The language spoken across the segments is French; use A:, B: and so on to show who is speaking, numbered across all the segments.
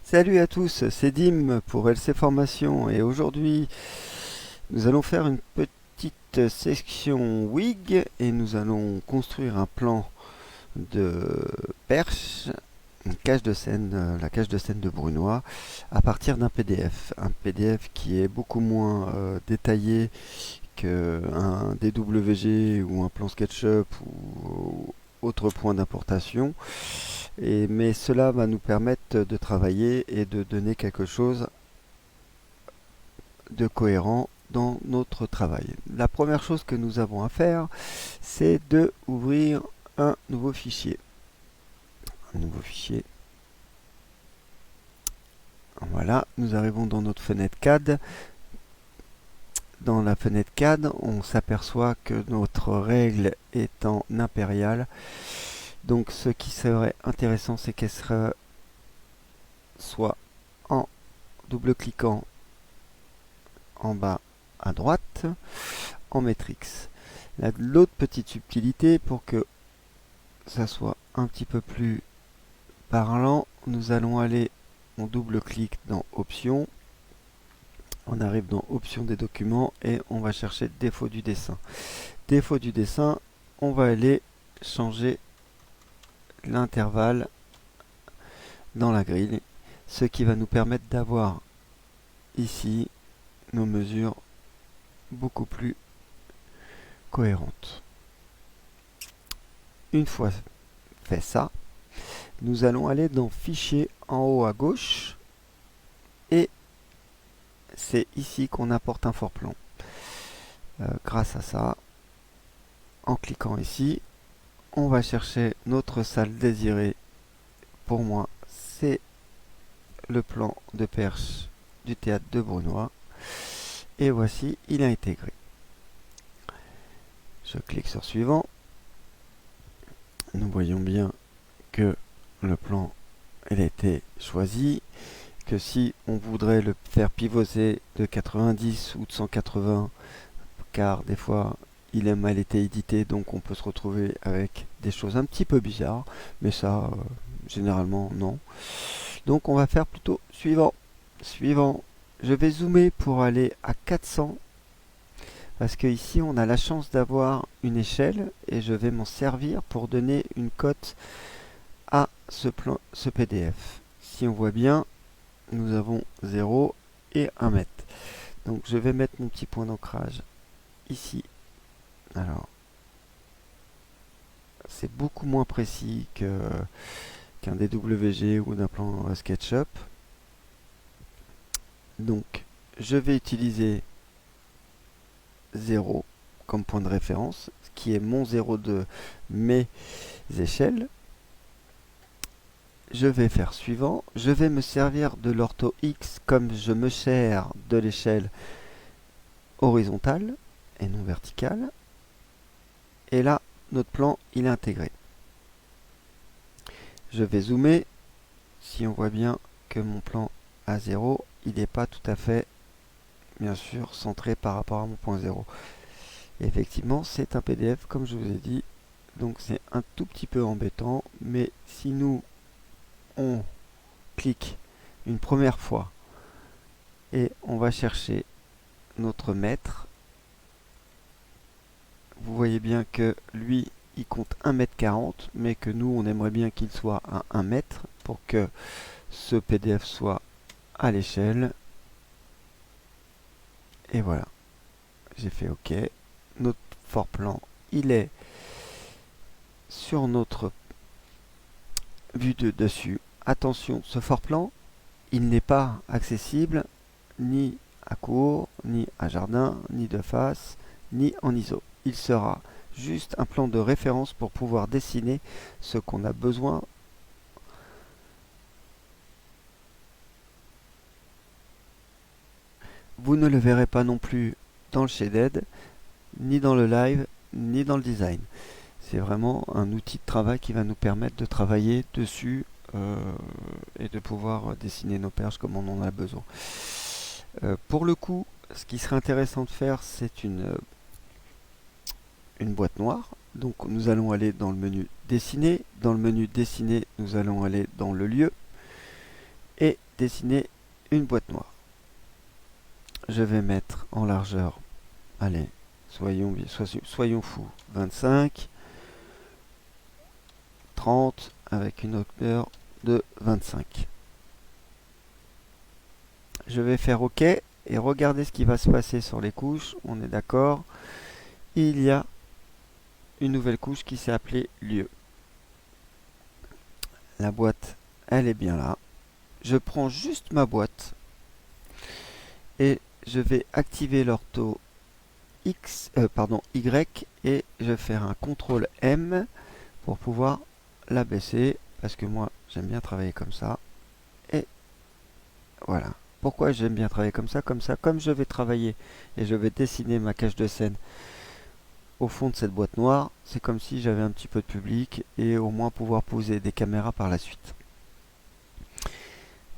A: Salut à tous, c'est Dim pour LC Formation et aujourd'hui nous allons faire une petite section WIG et nous allons construire un plan de perche, une cage de scène, la cage de scène de Brunois à partir d'un PDF. Un PDF qui est beaucoup moins détaillé qu'un DWG ou un plan SketchUp ou autre point d'importation. Mais cela va nous permettre de travailler et de donner quelque chose de cohérent dans notre travail. La première chose que nous avons à faire, c'est de ouvrir un nouveau fichier. Un nouveau fichier. Voilà, nous arrivons dans notre fenêtre CAD. Dans la fenêtre CAD, on s'aperçoit que notre règle est en impérial. Donc ce qui serait intéressant, c'est qu'elle soit en double-cliquant en bas à droite en matrix. L'autre petite subtilité pour que ça soit un petit peu plus parlant, nous allons aller, on double-clique dans Options, on arrive dans Options des documents et on va chercher défaut du dessin. Défaut du dessin, on va aller changer l'intervalle dans la grille, ce qui va nous permettre d'avoir ici nos mesures beaucoup plus cohérentes. Une fois fait ça, nous allons aller dans Fichier en haut à gauche et c'est ici qu'on apporte un foreplan. Grâce à ça, en cliquant ici, on va chercher notre salle désirée. Pour moi, c'est le plan de perche du théâtre de Brunois. Et voici, il est intégré. Je clique sur suivant. Nous voyons bien que le plan il a été choisi, que si on voudrait le faire pivoter de 90 ou de 180, car des fois il a mal été édité, donc on peut se retrouver avec des choses un petit peu bizarres, mais ça généralement non. Donc on va faire plutôt suivant. Suivant, je vais zoomer pour aller à 400 parce que ici on a la chance d'avoir une échelle et je vais m'en servir pour donner une cote à ce PDF. Si on voit bien, nous avons 0 et 1 mètre. Donc je vais mettre mon petit point d'ancrage ici. Alors, c'est beaucoup moins précis qu'un DWG ou d'un plan SketchUp. Donc, je vais utiliser 0 comme point de référence, qui est mon 0 de mes échelles. Je vais faire suivant. Je vais me servir de l'ortho X comme je me sers de l'échelle horizontale et non verticale. Et là, notre plan, il est intégré. Je vais zoomer. Si on voit bien que mon plan à 0, il n'est pas tout à fait, bien sûr, centré par rapport à mon point 0. Et effectivement, c'est un PDF, comme je vous ai dit. Donc c'est un tout petit peu embêtant. Mais si nous, on clique une première fois et on va chercher notre mètre, vous voyez bien que lui il compte 1,40 m, mais que nous on aimerait bien qu'il soit à 1 mètre pour que ce PDF soit à l'échelle. Et voilà, j'ai fait OK. Notre foreplan il est sur notre vue de dessus. Attention, ce foreplan il n'est pas accessible ni à court, ni à jardin, ni de face, ni en ISO. Il sera juste un plan de référence pour pouvoir dessiner ce qu'on a besoin. Vous ne le verrez pas non plus dans le shaded, ni dans le live, ni dans le design. C'est vraiment un outil de travail qui va nous permettre de travailler dessus et de pouvoir dessiner nos perches comme on en a besoin. Pour le coup, ce qui serait intéressant de faire, c'est une boîte noire. Donc nous allons aller dans le menu dessiner. Dans le menu dessiner, nous allons aller dans le lieu. et dessiner une boîte noire. Je vais mettre en largeur, allez, soyons fous, 25, 30 avec une hauteur de 25. Je vais faire OK et regardez ce qui va se passer sur les couches. On est d'accord. Il y a une nouvelle couche qui s'est appelée lieu. La boîte, elle est bien là. Je prends juste ma boîte et je vais activer l'ortho Y et je vais faire un CTRL M pour pouvoir la baisser parce que moi j'aime bien travailler comme ça. Et voilà. Pourquoi j'aime bien travailler comme ça? Comme je vais travailler et je vais dessiner ma cage de scène au fond de cette boîte noire, c'est comme si j'avais un petit peu de public et au moins pouvoir poser des caméras par la suite.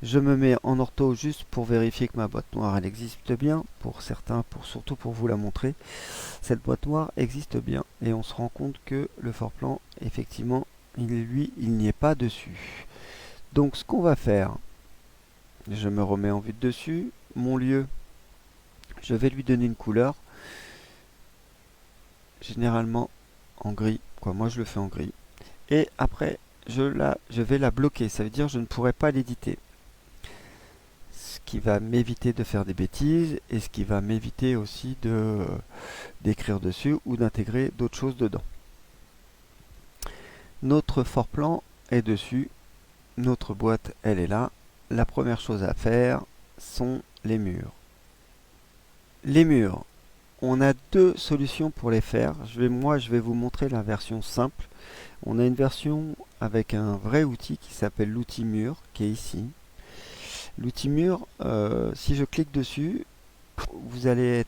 A: Je me mets en ortho juste pour vérifier que ma boîte noire elle existe bien. Pour certains, surtout pour vous la montrer, cette boîte noire existe bien et on se rend compte que le fort-plan, effectivement, il n'y est pas dessus. Donc ce qu'on va faire, je me remets en vue de dessus. Mon lieu, je vais lui donner une couleur. Généralement en gris. Moi je le fais en gris. Et après, je vais la bloquer. Ça veut dire que je ne pourrai pas l'éditer. Ce qui va m'éviter de faire des bêtises et ce qui va m'éviter aussi d'écrire dessus ou d'intégrer d'autres choses dedans. Notre fort plan est dessus. Notre boîte, elle est là. La première chose à faire sont les murs. Les murs, on a deux solutions pour les faire. Moi, je vais vous montrer la version simple. On a une version avec un vrai outil qui s'appelle l'outil mur, qui est ici. L'outil mur, si je clique dessus, vous allez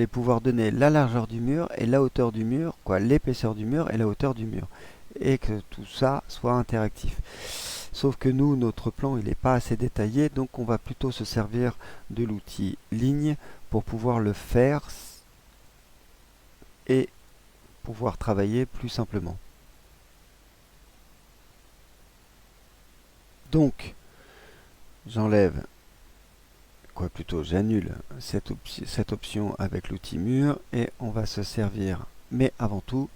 A: pouvoir donner la largeur du mur et la hauteur du mur, l'épaisseur du mur et la hauteur du mur. Et que tout ça soit interactif. Sauf que nous, notre plan, il n'est pas assez détaillé, donc on va plutôt se servir de l'outil ligne pour pouvoir le faire et pouvoir travailler plus simplement. Donc, j'enlève, j'annule cette option avec l'outil mur et on va se servir. Mais avant tout,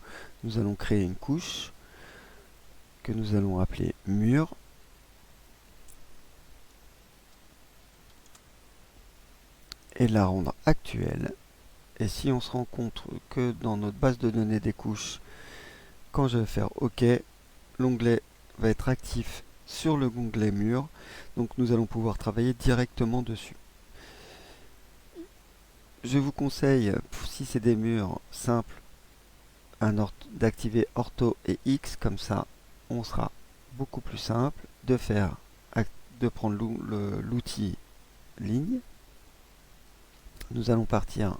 A: nous allons créer une couche que nous allons appeler mur. Et la rendre actuelle. Et si on se rend compte que dans notre base de données des couches, quand je vais faire OK, l'onglet va être actif sur le onglet mur. Donc nous allons pouvoir travailler directement dessus. Je vous conseille, si c'est des murs simples, d'activer ortho et X, comme ça on sera beaucoup plus simple de prendre l'outil ligne. Nous allons partir,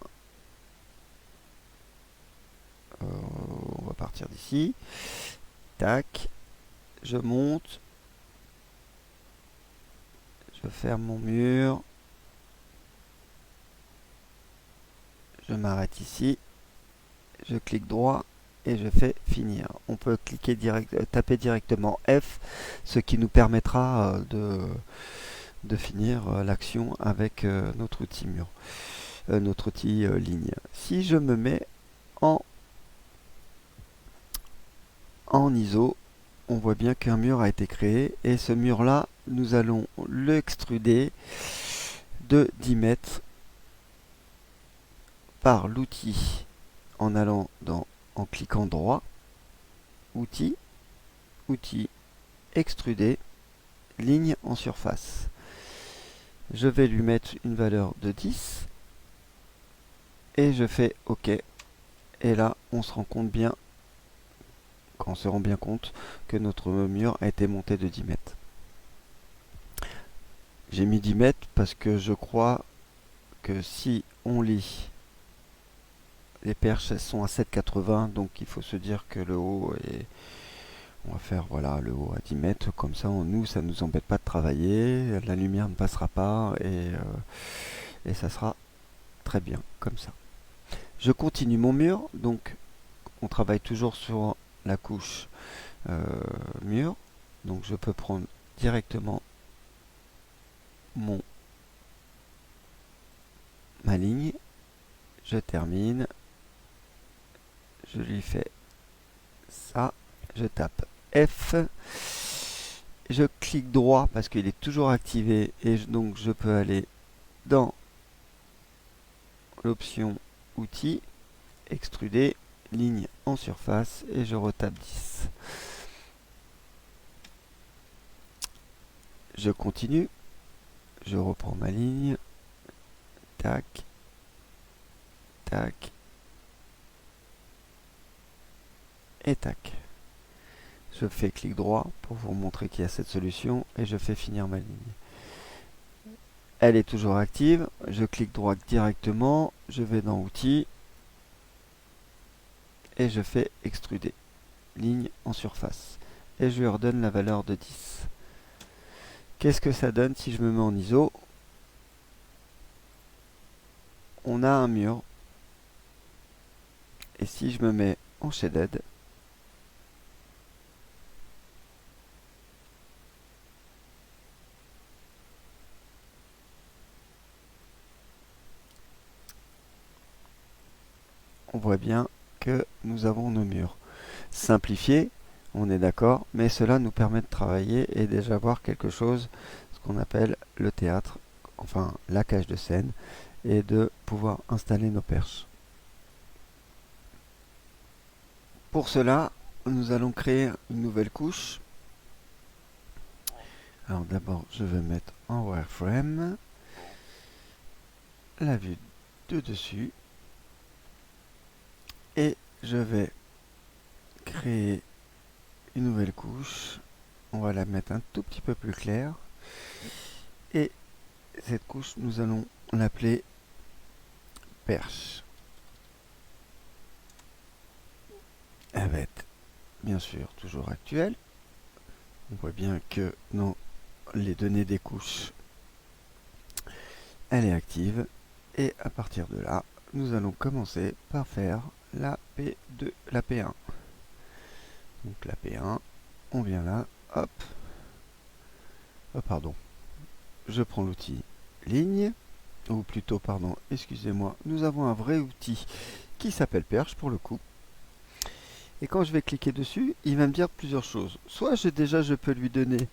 A: on va partir d'ici, tac, je monte, je ferme mon mur, je m'arrête ici, je clique droit et je fais finir. On peut taper directement F, ce qui nous permettra de finir l'action avec notre outil mur, notre outil ligne. Si je me mets en ISO, on voit bien qu'un mur a été créé et ce mur là, nous allons l'extruder de 10 mètres par l'outil en cliquant droit, outil, extruder, ligne en surface. Je vais lui mettre une valeur de 10 et je fais OK. Et là, on se rend bien compte que notre mur a été monté de 10 mètres. J'ai mis 10 mètres parce que je crois que si on lit, les perches elles sont à 7,80, donc il faut se dire que le haut est... On va faire le haut à 10 mètres, comme ça ça nous embête pas de travailler, la lumière ne passera pas et ça sera très bien comme ça. Je continue mon mur, donc on travaille toujours sur la couche mur, donc je peux prendre directement ma ligne, je termine, je lui fais ça, je tape F, je clique droit parce qu'il est toujours activé et donc je peux aller dans l'option outils, extruder, ligne en surface et je retape 10. Je continue, je reprends ma ligne, tac, tac, et tac. Je fais clic droit pour vous montrer qu'il y a cette solution et je fais finir ma ligne. Elle est toujours active, je clique droit directement, je vais dans outils et je fais extruder, ligne en surface. Et je lui redonne la valeur de 10. Qu'est-ce que ça donne si je me mets en ISO? On a un mur. Et si je me mets en shaded, on voit bien que nous avons nos murs. Simplifié, on est d'accord, mais cela nous permet de travailler et déjà voir quelque chose, ce qu'on appelle le théâtre, enfin la cage de scène, et de pouvoir installer nos perches. Pour cela, nous allons créer une nouvelle couche. Alors d'abord, je vais mettre en wireframe la vue de dessus et je vais créer une nouvelle couche. On va la mettre un tout petit peu plus claire et cette couche, nous allons l'appeler perche. Elle va être bien sûr toujours actuelle. On voit bien que dans les données des couches, elle est active. Et à partir de là, nous allons commencer par faire la P2, la P1. Donc la P1, on vient là, hop. Oh, pardon. Je prends l'outil ligne, ou plutôt, pardon, excusez-moi, nous avons un vrai outil qui s'appelle perche pour le coup. Et quand je vais cliquer dessus, il va me dire plusieurs choses. Soit je peux lui donner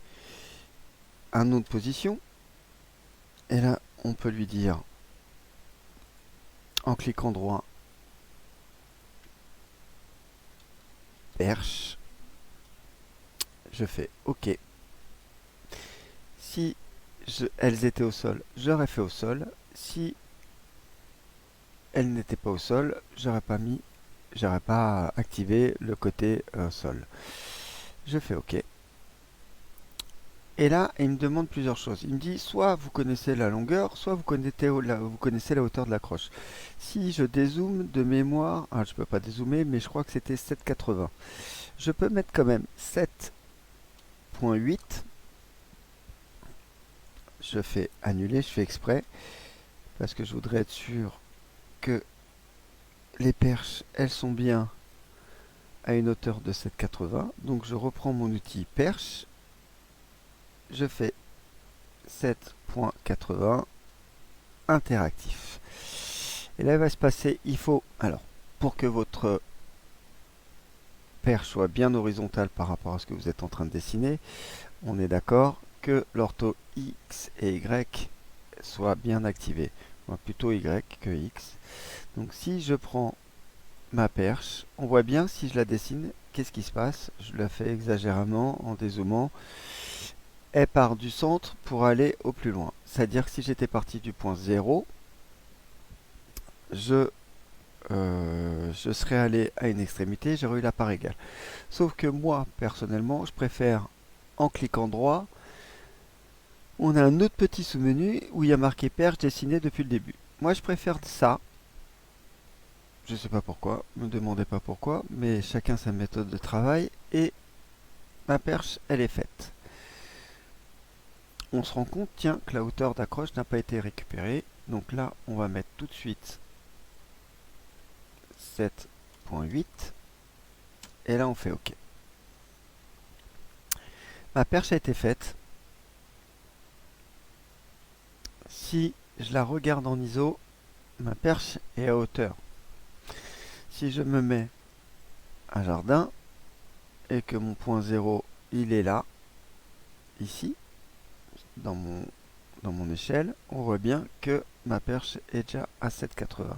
A: un nom de position. Et là, on peut lui dire, en cliquant droit, perche. Je fais OK. Si elles étaient au sol, j'aurais fait au sol. Si elles n'étaient pas au sol, j'aurais pas activé le côté sol. Je fais OK. Et là, il me demande plusieurs choses. Il me dit soit vous connaissez la longueur, soit vous connaissez la hauteur de la croche. Si je dézoome de mémoire, je ne peux pas dézoomer, mais je crois que c'était 7,80. Je peux mettre quand même 7,8. Je fais annuler, je fais exprès, parce que je voudrais être sûr que les perches, elles sont bien à une hauteur de 7,80. Donc je reprends mon outil perche. Je fais 7.80 interactif. Et là, il va se passer, alors, pour que votre perche soit bien horizontale par rapport à ce que vous êtes en train de dessiner, on est d'accord que l'ortho X et Y soit bien activé. Plutôt Y que X. Donc si je prends ma perche, on voit bien si je la dessine, qu'est-ce qui se passe? Je la fais exagérément en dézoomant. Elle part du centre pour aller au plus loin. C'est-à-dire que si j'étais parti du point 0, je serais allé à une extrémité, j'aurais eu la part égale. Sauf que moi, personnellement, je préfère, en cliquant droit, on a un autre petit sous-menu où il y a marqué perche dessinée depuis le début. Moi, je préfère ça. Je ne sais pas pourquoi, ne me demandez pas pourquoi, mais chacun sa méthode de travail. Et ma perche, elle est faite. On se rend compte, tiens, que la hauteur d'accroche n'a pas été récupérée. Donc là, on va mettre tout de suite 7.8. Et là, on fait OK. Ma perche a été faite. si je la regarde en ISO, ma perche est à hauteur. Si je me mets à jardin et que mon point 0 il est là, ici, dans mon échelle, on voit bien que ma perche est déjà à 7,80.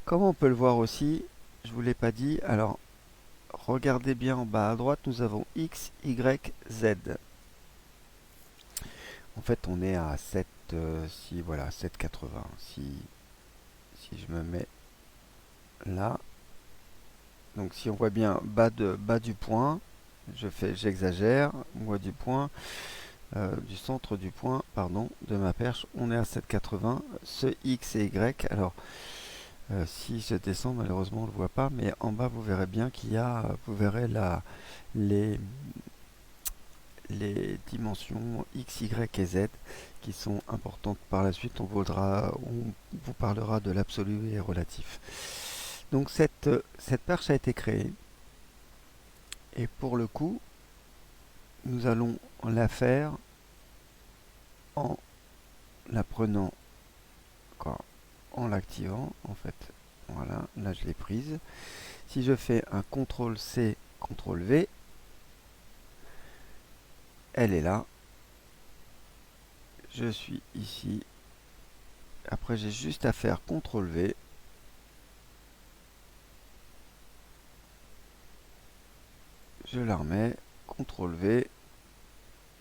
A: Comment on peut le voir aussi, je ne vous l'ai pas dit, alors regardez bien en bas à droite, nous avons X, Y, Z. En fait, on est à 7, si voilà, 7,80. Si je me mets là, donc si on voit bien bas du point, j'exagère, bas du point, du centre du point, pardon, de ma perche, on est à 7,80. Ce X et Y, alors si je descends, malheureusement on ne le voit pas, mais en bas vous verrez bien qu'il y a, vous verrez les, les dimensions X, Y et Z qui sont importantes par la suite. On vous parlera de l'absolu et relatif. Donc cette perche a été créée et pour le coup, nous allons la faire en la prenant, quoi, en l'activant en fait. Voilà, là je l'ai prise. Si je fais un CTRL C, CTRL V, elle est là. Je suis ici. Après j'ai juste à faire CTRL V. Je la remets, CTRL V,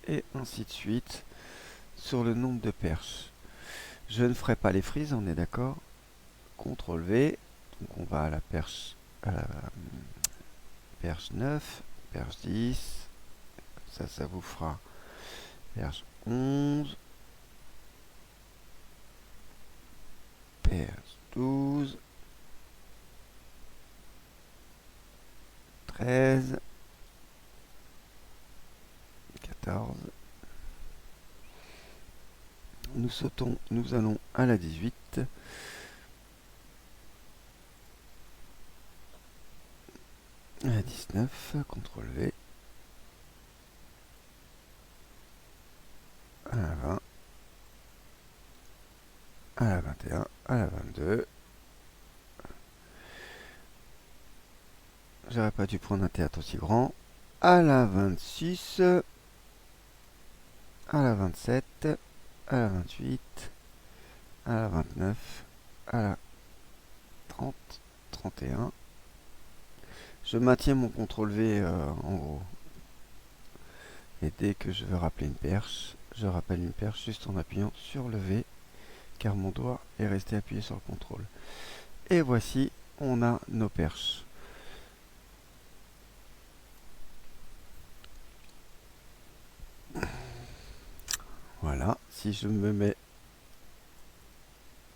A: et ainsi de suite sur le nombre de perches. Je ne ferai pas les frises, on est d'accord. CTRL V, donc on va à la perche 9, perche 10, ça vous fera perche 11, perche 12, 13, 14. Nous allons à la 18. À la 19, CTRL V. À la 20. À la 21. À la 22. J'aurais pas dû prendre un théâtre aussi grand. À la 26. À la 27. À la 28. À la 29. À la 30. 31. Je maintiens mon CTRL V en gros. Et dès que je veux rappeler une perche, je rappelle une perche juste en appuyant sur le V, car mon doigt est resté appuyé sur le CTRL. Et voici, on a nos perches. Voilà, si je me mets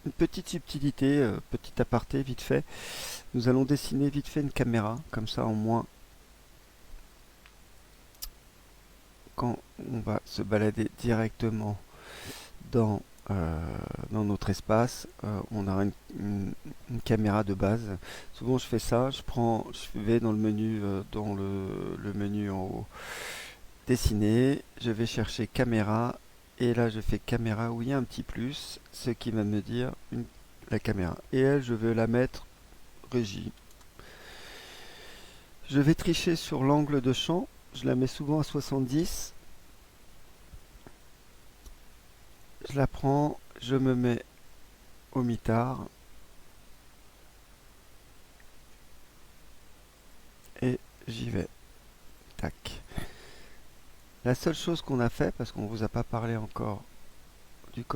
A: une petite subtilité, petit aparté vite fait, nous allons dessiner vite fait une caméra, comme ça au moins, quand on va se balader directement dans, dans notre espace, on aura une caméra de base. Souvent je fais ça, je vais dans le menu, le menu en haut, dessiner, je vais chercher caméra, et là je fais caméra où il y a un petit plus, ce qui va me dire la caméra. Et elle, je vais la mettre régie. Je vais tricher sur l'angle de champ, je la mets souvent à 70. Je la prends, je me mets au mitard et j'y vais. Tac. La seule chose qu'on a fait, parce qu'on vous a pas parlé encore du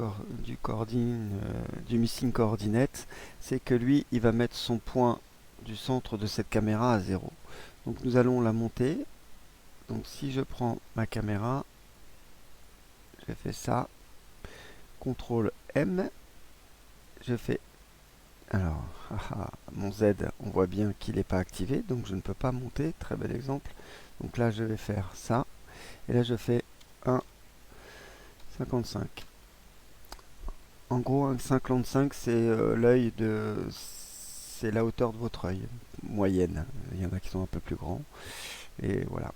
A: missing coordinate, c'est que lui, il va mettre son point du centre de cette caméra à 0. Donc nous allons la monter. Donc si je prends ma caméra, je fais ça, CTRL M, je fais, alors, mon Z, on voit bien qu'il n'est pas activé, donc je ne peux pas monter, très bel exemple. Donc là je vais faire ça, et là je fais 1,55. En gros, 1,55 c'est c'est la hauteur de votre œil, moyenne. Il y en a qui sont un peu plus grands, et voilà.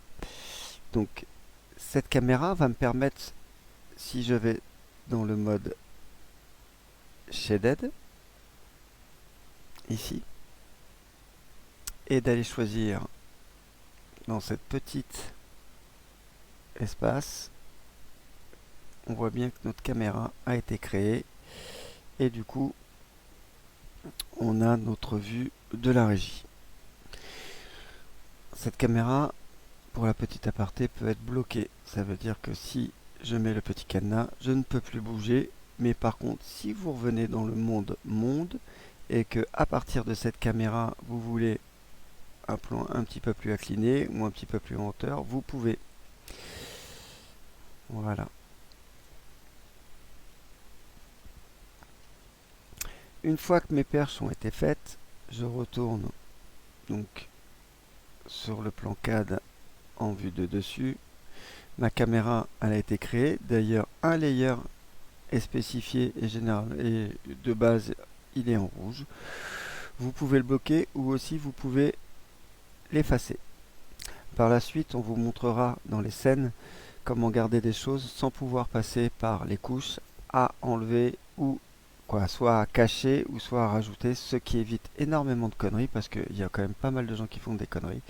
A: Donc cette caméra va me permettre, si je vais dans le mode Shaded, ici, et d'aller choisir dans cette petite espace, on voit bien que notre caméra a été créée et du coup on a notre vue de la régie. Cette caméra, pour la petite aparté, peut être bloquée. Ça veut dire que si je mets le petit cadenas, je ne peux plus bouger. Mais par contre, si vous revenez dans le monde et que à partir de cette caméra, vous voulez un plan un petit peu plus incliné ou un petit peu plus en hauteur, vous pouvez. Voilà. Une fois que mes perches ont été faites, je retourne donc sur le plan CAD en vue de dessus. Ma caméra elle a été créée. D'ailleurs, un layer est spécifié et général et de base il est en rouge. Vous pouvez le bloquer ou aussi vous pouvez l'effacer. Par la suite, on vous montrera dans les scènes comment garder des choses sans pouvoir passer par les couches à enlever ou soit à cacher ou soit à rajouter, ce qui évite énormément de conneries parce qu'il y a quand même pas mal de gens qui font des conneries.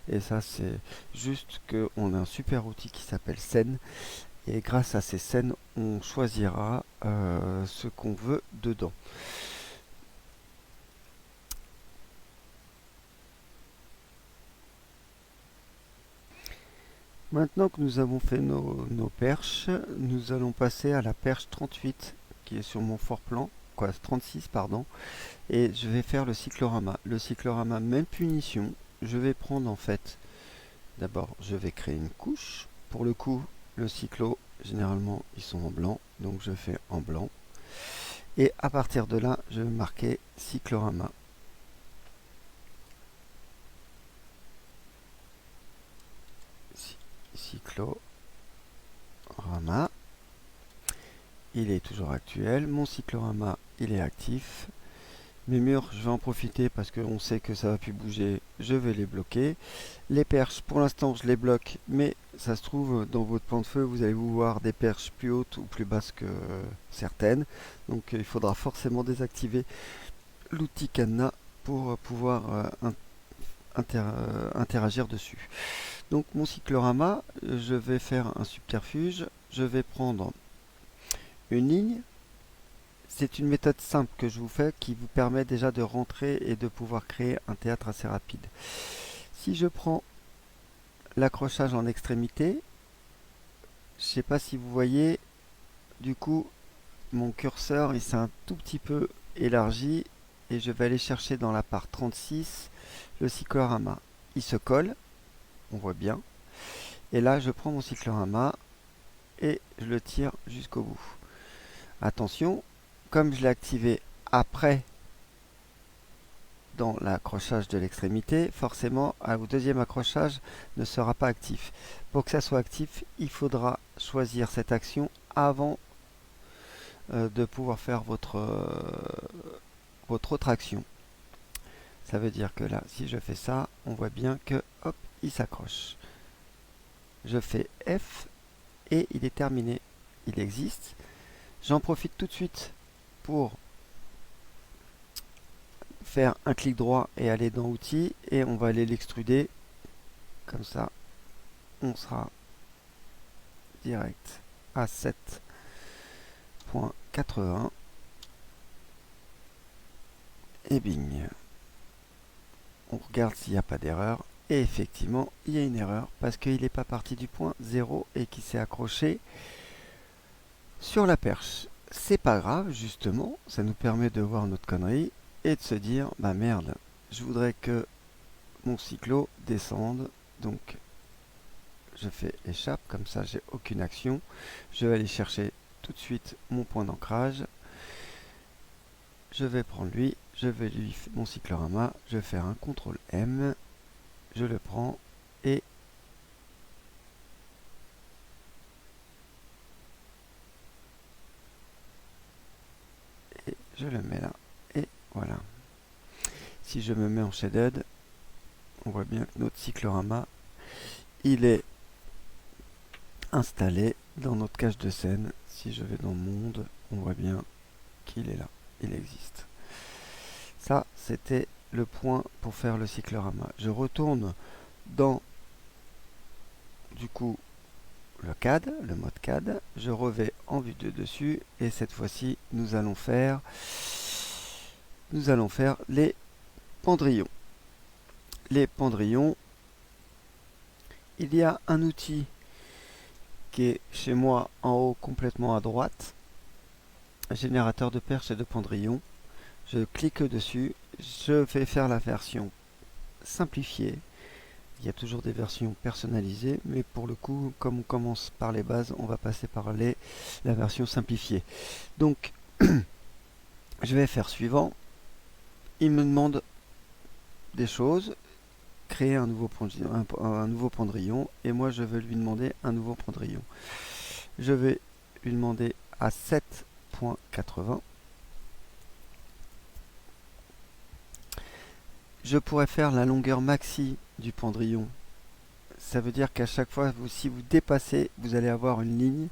A: Et ça, c'est juste qu'on a un super outil qui s'appelle Scène. Et grâce à ces scènes, on choisira ce qu'on veut dedans. Maintenant que nous avons fait nos perches, nous allons passer à la perche 38 qui est sur mon fort plan, 36 pardon, et je vais faire le cyclorama. Le cyclorama, même punition, je vais prendre en fait, d'abord je vais créer une couche. Pour le coup, le cyclo, généralement ils sont en blanc, donc je fais en blanc. Et à partir de là, je vais marquer cyclorama. Cyclorama. Il est toujours actuel. Mon cyclorama, il est actif. Mes murs, je vais en profiter parce qu'on sait que ça va plus bouger. Je vais les bloquer. Les perches, pour l'instant, je les bloque, mais ça se trouve, dans votre pan de feu, vous allez vous voir des perches plus hautes ou plus basses que certaines. Donc, il faudra forcément désactiver l'outil cadenas pour pouvoir interagir dessus. Donc mon cyclorama, je vais faire un subterfuge, je vais prendre une ligne. C'est une méthode simple que je vous fais qui vous permet déjà de rentrer et de pouvoir créer un théâtre assez rapide. Si je prends l'accrochage en extrémité, je ne sais pas si vous voyez, du coup mon curseur il s'est un tout petit peu élargi et je vais aller chercher dans la part 36 le cyclorama. Il se colle, on voit bien. Et là, je prends mon cyclorama et je le tire jusqu'au bout. Attention, comme je l'ai activé après dans l'accrochage de l'extrémité, forcément, au deuxième accrochage ne sera pas actif. Pour que ça soit actif, il faudra choisir cette action avant de pouvoir faire votre autre action. Ça veut dire que là, si je fais ça, on voit bien que, hop, il s'accroche. Je fais F et il est terminé. Il existe. J'en profite tout de suite pour faire un clic droit et aller dans outils et on va aller l'extruder. Comme ça, on sera direct à 7.80 et bing. On regarde s'il n'y a pas d'erreur. Et effectivement, il y a une erreur parce qu'il n'est pas parti du point 0 et qu'il s'est accroché sur la perche. C'est pas grave, justement, ça nous permet de voir notre connerie et de se dire, bah merde, je voudrais que mon cyclo descende, donc je fais échappe, comme ça j'ai aucune action. Je vais aller chercher tout de suite mon point d'ancrage. Je vais prendre lui, je vais lui mon cyclorama, je vais faire un CTRL M, je le prends et je le mets là. Et voilà. Si je me mets en shaded, on voit bien que notre cyclorama, il est installé dans notre cache de scène. Si je vais dans monde, on voit bien qu'il est là. il existe. Ça, c'était le point pour faire le cyclorama. Je retourne dans, du coup, le CAD, le mode CAD. Je revais en vue de dessus et cette fois-ci, nous allons faire les pendrillons. Les pendrillons, il y a un outil qui est chez moi en haut complètement à droite, générateur de perches et de pendrillons. Je clique dessus, je vais faire la version simplifiée. Il y a toujours des versions personnalisées, mais pour le coup, comme on commence par les bases, on va passer par la version simplifiée. Donc, je vais faire suivant. Il me demande des choses, créer un nouveau pendrillon, et moi je vais lui demander un nouveau pendrillon. Je vais lui demander à 7.80. Je pourrais faire la longueur maxi du pendrillon. Ça veut dire qu'à chaque fois, si vous dépassez, vous allez avoir une ligne,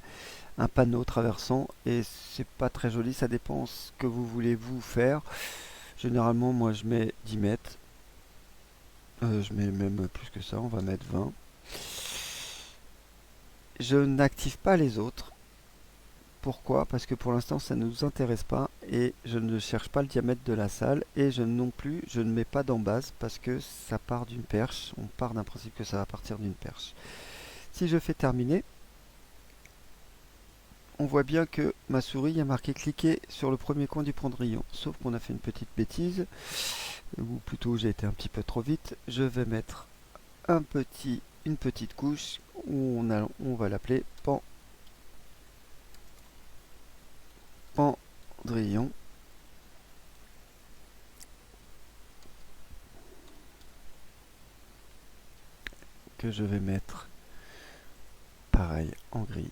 A: un panneau traversant, et c'est pas très joli, ça dépend ce que vous voulez vous faire. Généralement, moi je mets 10 mètres. Je mets même plus que ça, on va mettre 20. Je n'active pas les autres. Pourquoi? Parce que pour l'instant ça ne nous intéresse pas et je ne cherche pas le diamètre de la salle et je ne mets pas d'embase parce que ça part d'une perche. On part d'un principe que ça va partir d'une perche. Si je fais terminer, on voit bien que ma souris a marqué cliquer sur le premier coin du pendrillon. Sauf qu'on a fait une petite bêtise, ou plutôt j'ai été un petit peu trop vite. Je vais mettre une petite couche où on va l'appeler pendrillon. Que je vais mettre pareil en gris,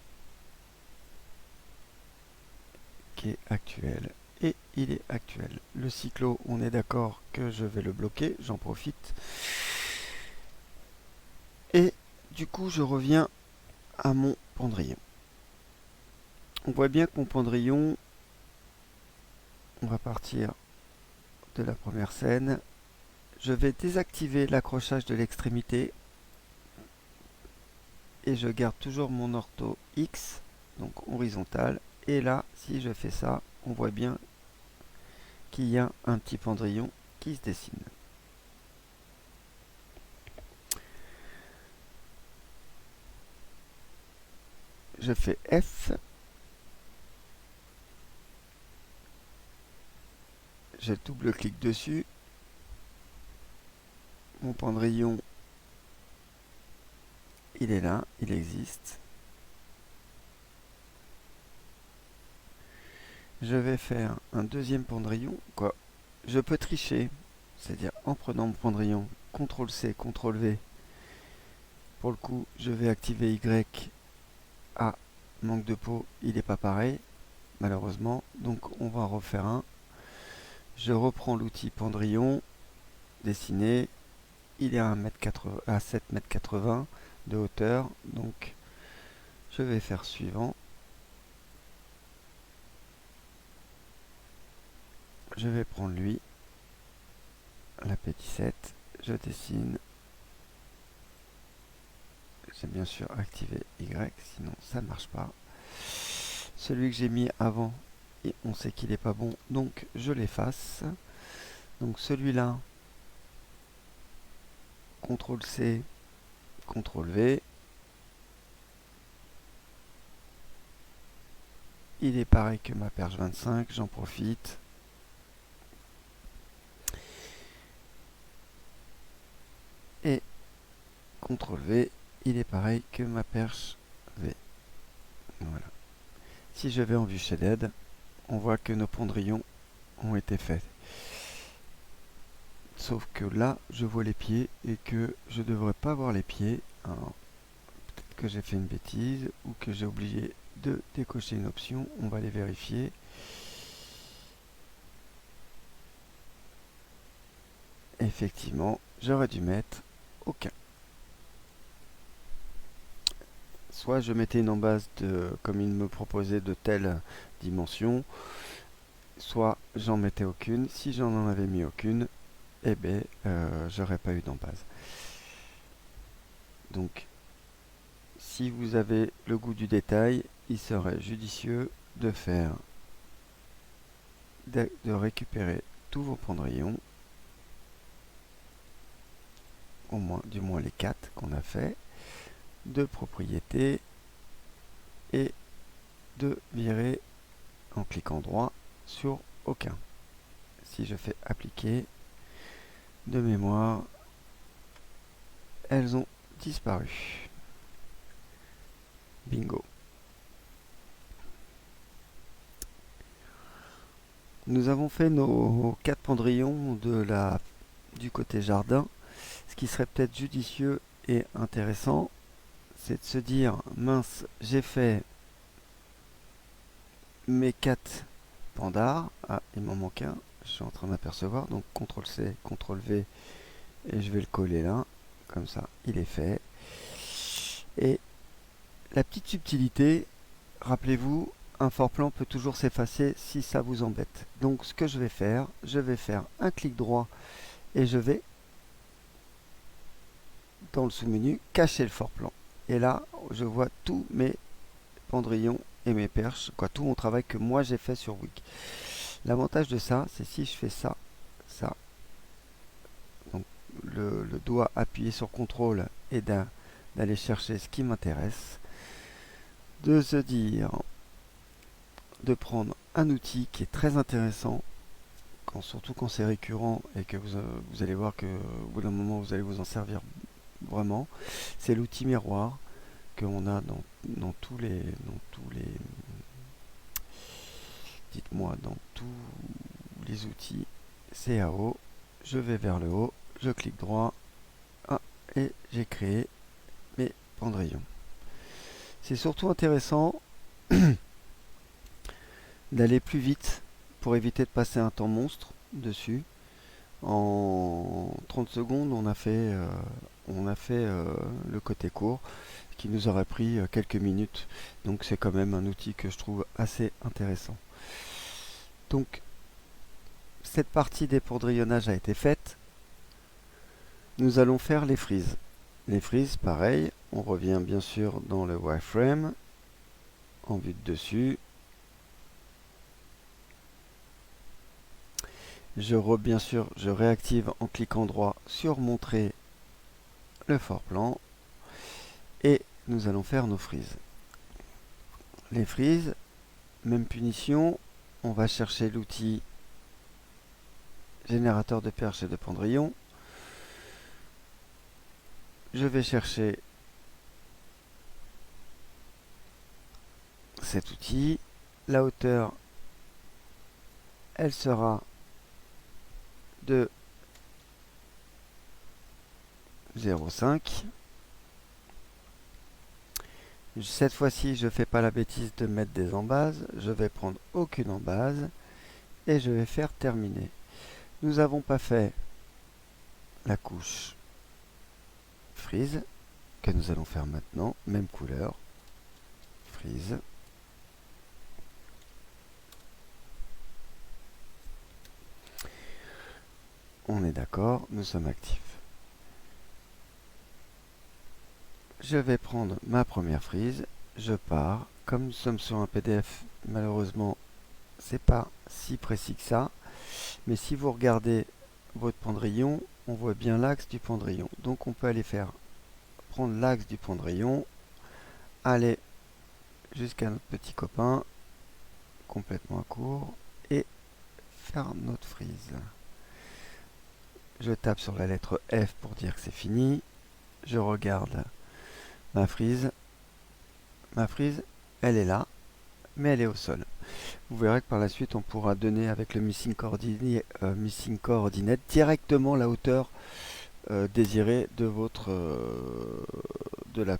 A: qui est actuel. Et il est actuel. Le cyclo, on est d'accord que je vais le bloquer, j'en profite. Et du coup, je reviens à mon pendrillon. On voit bien que mon pendrillon, on va partir de la première scène. Je vais désactiver l'accrochage de l'extrémité et je garde toujours mon ortho X, donc horizontal. Et là, si je fais ça, on voit bien qu'il y a un petit pendrillon qui se dessine. Je fais F. Je double-clique dessus. Mon pendrillon, il est là, il existe. Je vais faire un deuxième pendrillon. Je peux tricher, c'est-à-dire en prenant mon pendrillon, CTRL-C, CTRL-V. Pour le coup, je vais activer Y. Ah, manque de peau, il n'est pas pareil, malheureusement. Donc on va en refaire un. Je reprends l'outil pendrillon, dessiner. Il est à 7,80 m de hauteur. Donc je vais faire suivant. Je vais prendre lui, la pédicette, je dessine. J'ai bien sûr activé Y, sinon ça ne marche pas. Celui que j'ai mis avant, et on sait qu'il n'est pas bon, donc je l'efface. Donc celui-là, CTRL-C, CTRL-V. Il est pareil que ma perche 25, j'en profite. Et CTRL-V, il est pareil que ma perche V. Voilà. Si je vais en vue shaded, on voit que nos pendrillons ont été faits. Sauf que là, je vois les pieds et que je devrais pas voir les pieds. Peut-être que j'ai fait une bêtise ou que j'ai oublié de décocher une option. On va les vérifier. Effectivement, j'aurais dû mettre aucun. Soit je mettais une embase comme il me proposait de telle dimension, soit j'en mettais aucune. Si j'en avais mis aucune, eh ben, j'aurais pas eu d'embase. Donc, si vous avez le goût du détail, il serait judicieux de faire, de récupérer tous vos pendrillons, du moins les 4 qu'on a fait, de propriété, et de virer en cliquant droit sur aucun. Si je fais appliquer, de mémoire, elles ont disparu. Bingo. Nous avons fait nos 4 pendrillons du côté jardin. Ce qui serait peut-être judicieux et intéressant, c'est de se dire, mince, j'ai fait mes 4 pandards. Ah, il m'en manque un, je suis en train d'apercevoir. Donc CTRL-C, CTRL-V, et je vais le coller là. Comme ça, il est fait. Et la petite subtilité, rappelez-vous, un fort-plan peut toujours s'effacer si ça vous embête. Donc ce que je vais faire un clic droit et je vais, dans le sous-menu, cacher le fort-plan. Et là, je vois tous mes pendrillons et mes perches, tout mon travail que moi j'ai fait sur Wik. L'avantage de ça, c'est si je fais ça, donc le doigt appuyé sur CTRL et d'aller chercher ce qui m'intéresse, de se dire, de prendre un outil qui est très intéressant, surtout quand c'est récurrent et que vous allez voir que au bout d'un moment vous allez vous en servir vraiment, c'est l'outil miroir qu'on a dans tous les dites-moi, dans tous les outils CAO. Je vais vers le haut, je clique droit, et j'ai créé mes pendrillons. C'est surtout intéressant d'aller plus vite pour éviter de passer un temps monstre dessus. En 30 secondes, on a fait le côté court, qui nous aurait pris quelques minutes. Donc c'est quand même un outil que je trouve assez intéressant. Donc cette partie des pendrillonnages a été faite. Nous allons faire les frises. Les frises, pareil, on revient bien sûr dans le wireframe, en vue de dessus. Bien sûr, je réactive en cliquant droit sur montrer le fort-plan. Et nous allons faire nos frises. Les frises, même punition, on va chercher l'outil générateur de perches et de pendrillons. Je vais chercher cet outil. La hauteur, elle sera de 0,5. Cette fois-ci, je ne fais pas la bêtise de mettre des embases. Je vais prendre aucune embase et je vais faire terminer. Nous n'avons pas fait la couche frise que nous allons faire maintenant. Même couleur. Frise. On est d'accord, nous sommes actifs. Je vais prendre ma première frise, je pars. Comme nous sommes sur un PDF, malheureusement, c'est pas si précis que ça. Mais si vous regardez votre pendrillon, on voit bien l'axe du pendrillon. Donc on peut aller prendre l'axe du pendrillon, aller jusqu'à notre petit copain, complètement à court, et faire notre frise. Je tape sur la lettre F pour dire que c'est fini. Je regarde ma frise, elle est là, mais elle est au sol. Vous verrez que par la suite, on pourra donner avec le missing coordinate directement la hauteur désirée de votre de la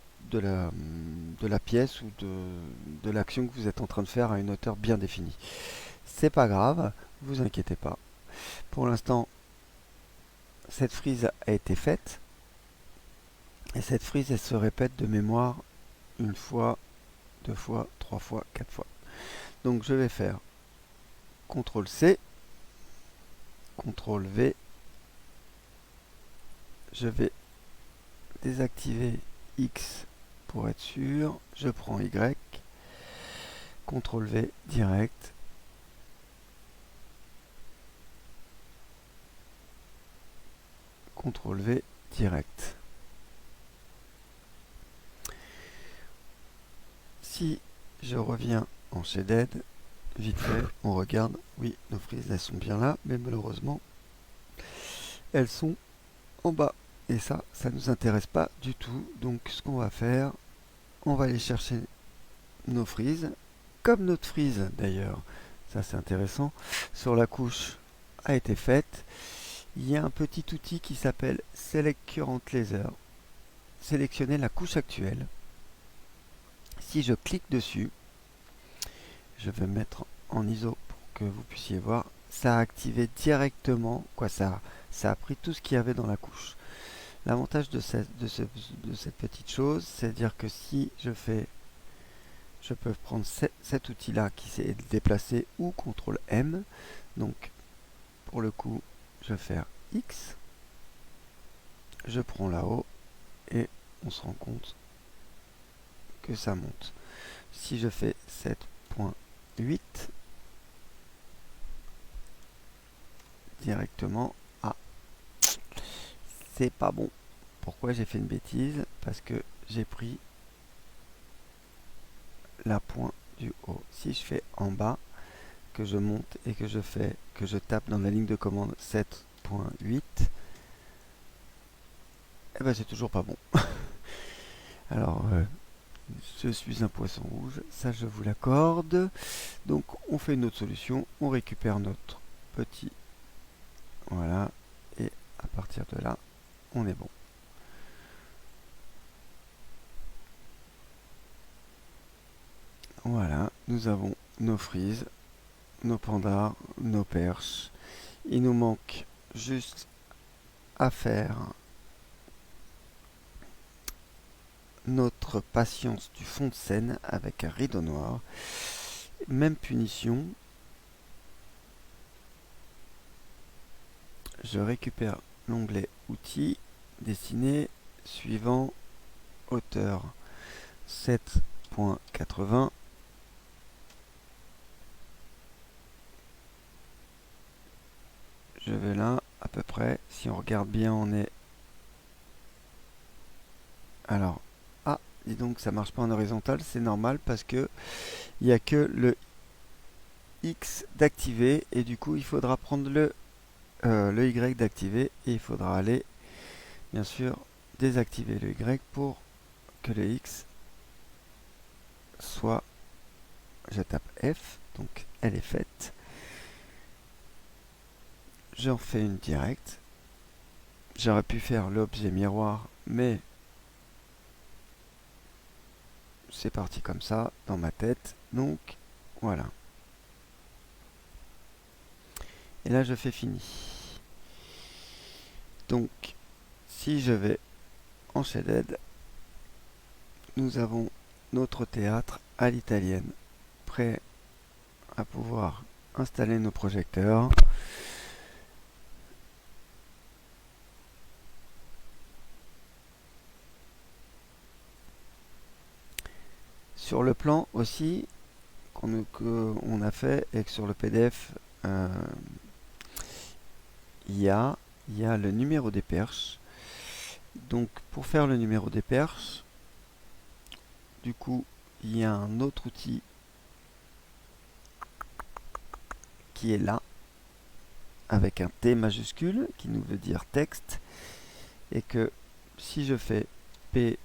A: pièce ou de l'action que vous êtes en train de faire à une hauteur bien définie. C'est pas grave, vous inquiétez pas. Pour l'instant, cette frise a été faite. Et cette frise, elle se répète de mémoire une fois, deux fois, trois fois, quatre fois. Donc je vais faire CTRL C, CTRL V. Je vais désactiver X pour être sûr. Je prends Y, CTRL V direct. CTRL V direct. Si je reviens en Shaded, vite fait, on regarde, oui, nos frises, elles sont bien là, mais malheureusement, elles sont en bas. Et ça nous intéresse pas du tout. Donc, ce qu'on va faire, on va aller chercher nos frises, comme notre frise d'ailleurs, ça c'est intéressant, sur la couche a été faite. Il y a un petit outil qui s'appelle Select Current Laser. Sélectionner la couche actuelle. Si je clique dessus, je vais mettre en ISO pour que vous puissiez voir, ça a activé directement, ça a pris tout ce qu'il y avait dans la couche. L'avantage de cette petite chose, c'est à dire que si je peux prendre cet outil là qui s'est déplacé ou CTRL M. Donc pour le coup, je vais faire X, je prends là-haut et on se rend compte que ça monte. Si je fais 7.8 directement, c'est pas bon. Pourquoi j'ai fait une bêtise? Parce que j'ai pris la pointe du haut. Si je fais en bas, que je monte et que je tape dans la ligne de commande 7.8, et ben c'est toujours pas bon. Alors je suis un poisson rouge, ça je vous l'accorde. Donc on fait une autre solution, on récupère notre petit, voilà, et à partir de là on est bon. Voilà, nous avons nos frises, nos pandas, nos perches. Il nous manque juste à faire notre patience du fond de scène avec un rideau noir. Même punition. Je récupère l'onglet outils, dessiner, suivant, hauteur 7.80. Je vais là, à peu près. Si on regarde bien, on est... Alors, dis donc, ça marche pas en horizontal, c'est normal parce que il n'y a que le X d'activer et du coup, il faudra prendre le Y d'activer et il faudra aller, bien sûr, désactiver le Y pour que le X soit... Je tape F, donc elle est faite. J'en fais une directe. J'aurais pu faire l'objet miroir, mais c'est parti comme ça dans ma tête. Donc voilà. Et là je fais fini. Donc si je vais en Shaded, nous avons notre théâtre à l'italienne, prêt à pouvoir installer nos projecteurs. Sur le plan aussi qu'on a fait et que sur le PDF il y a le numéro des perches. Donc pour faire le numéro des perches, du coup il y a un autre outil qui est là avec un T majuscule qui nous veut dire texte, et que si je fais P1,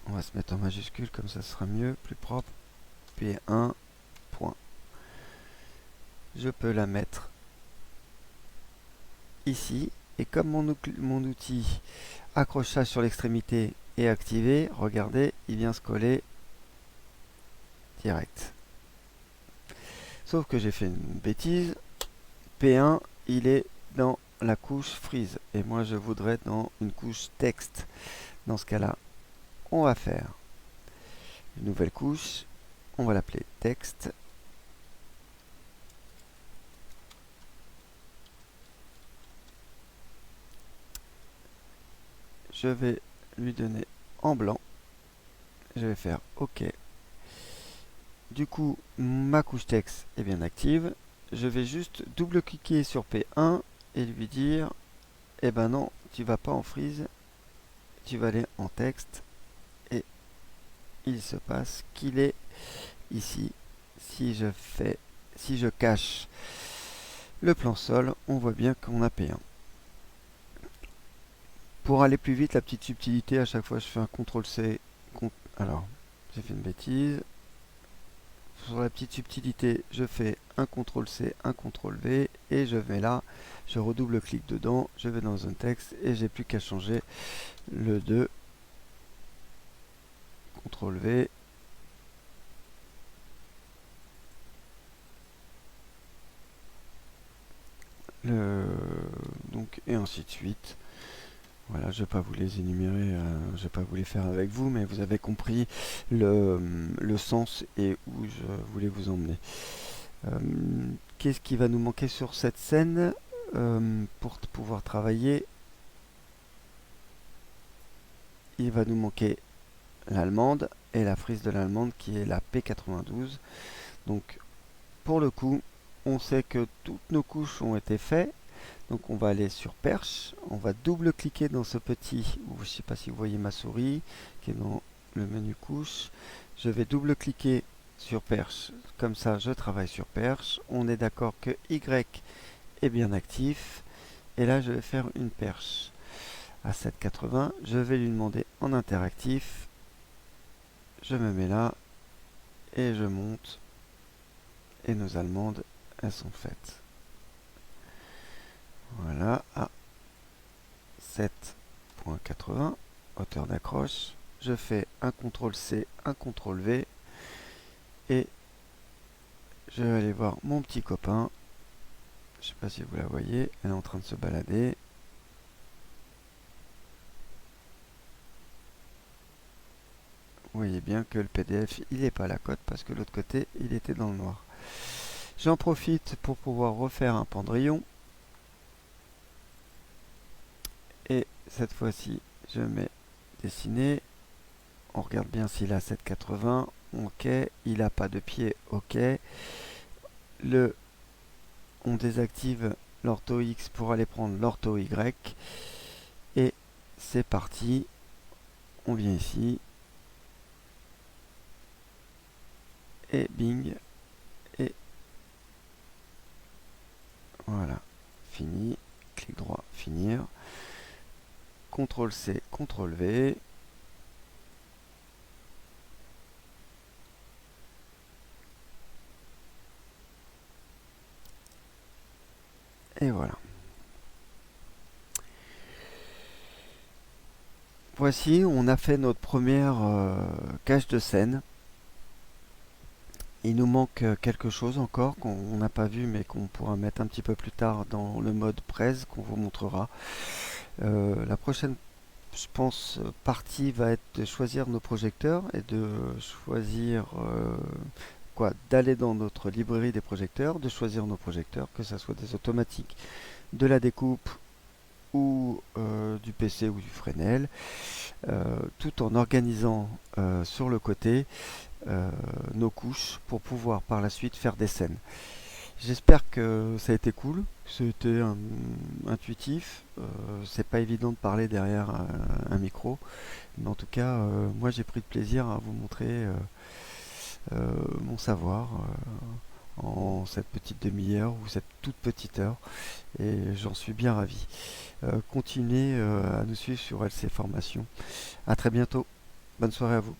A: on va se mettre en majuscule comme ça sera mieux, plus propre, P1 point. Je peux la mettre ici, et comme mon outil accrochage sur l'extrémité est activé, regardez, il vient se coller direct. Sauf que j'ai fait une bêtise, P1 il est dans la couche freeze, et moi je voudrais dans une couche texte. Dans ce cas là, on va faire une nouvelle couche, on va l'appeler texte, je vais lui donner en blanc. Je vais faire OK. Du coup, ma couche texte est bien active. Je vais juste double-cliquer sur P1 et lui dire, eh ben non, tu vas pas en freeze, tu vas aller en texte. Et il se passe qu'il est ici. Si je cache le plan sol, on voit bien qu'on a P1. Pour aller plus vite, la petite subtilité, à chaque fois je fais un CTRL-C. Alors, j'ai fait une bêtise. Sur la petite subtilité, je fais un CTRL-C, un CTRL-V et je vais là, je redouble-clique dedans, je vais dans un texte et j'ai plus qu'à changer le 2, CTRL-V. Donc, et ainsi de suite. Voilà, je ne vais pas vous les énumérer, je ne vais pas vous les faire avec vous, mais vous avez compris le sens et où je voulais vous emmener. Qu'est-ce qui va nous manquer sur cette scène pour pouvoir travailler? Il va nous manquer l'allemande et la frise de l'allemande qui est la P92. Donc pour le coup, on sait que toutes nos couches ont été faites. Donc on va aller sur perche, on va double-cliquer dans ce petit, je ne sais pas si vous voyez ma souris, qui est dans le menu couche. Je vais double-cliquer sur perche, comme ça je travaille sur perche. On est d'accord que Y est bien actif. Et là je vais faire une perche à 7,80. Je vais lui demander en interactif. Je me mets là et je monte. Et nos allemandes, elles sont faites. Voilà, à 7,80, hauteur d'accroche. Je fais un CTRL-C, un CTRL-V. Et je vais aller voir mon petit copain. Je ne sais pas si vous la voyez, elle est en train de se balader. Vous voyez bien que le PDF, il n'est pas à la cote parce que l'autre côté, il était dans le noir. J'en profite pour pouvoir refaire un pendrillon. Et cette fois-ci, je mets dessiner. On regarde bien s'il a 7,80. OK. Il n'a pas de pied. OK. On désactive l'ortho X pour aller prendre l'ortho Y. Et c'est parti. On vient ici. Et bing. Et voilà. Fini. Clic droit. Finir. CTRL-C, CTRL-V. Et voilà. Voici, on a fait notre première cache de scène. Il nous manque quelque chose encore qu'on n'a pas vu mais qu'on pourra mettre un petit peu plus tard dans le mode presse qu'on vous montrera. La prochaine, je pense, partie va être de choisir nos projecteurs et de choisir d'aller dans notre librairie des projecteurs, de choisir nos projecteurs, que ce soit des automatiques, de la découpe ou du PC ou du Fresnel, tout en organisant sur le côté nos couches pour pouvoir par la suite faire des scènes. J'espère que ça a été cool, que c'était intuitif. C'est pas évident de parler derrière un micro, mais en tout cas, moi j'ai pris de plaisir à vous montrer mon savoir en cette petite demi-heure ou cette toute petite heure, et j'en suis bien ravi. Continuez à nous suivre sur LC Formation. À très bientôt. Bonne soirée à vous.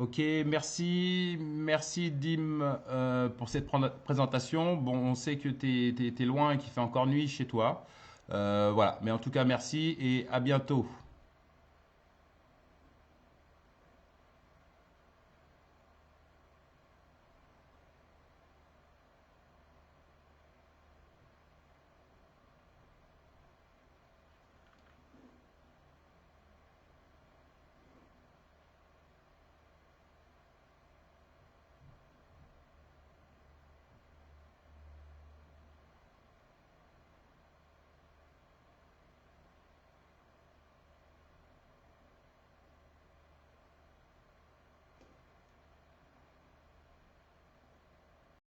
B: Ok, merci Dim pour cette présentation. Bon, on sait que t'es loin et qu'il fait encore nuit chez toi. Voilà, mais en tout cas merci et à bientôt.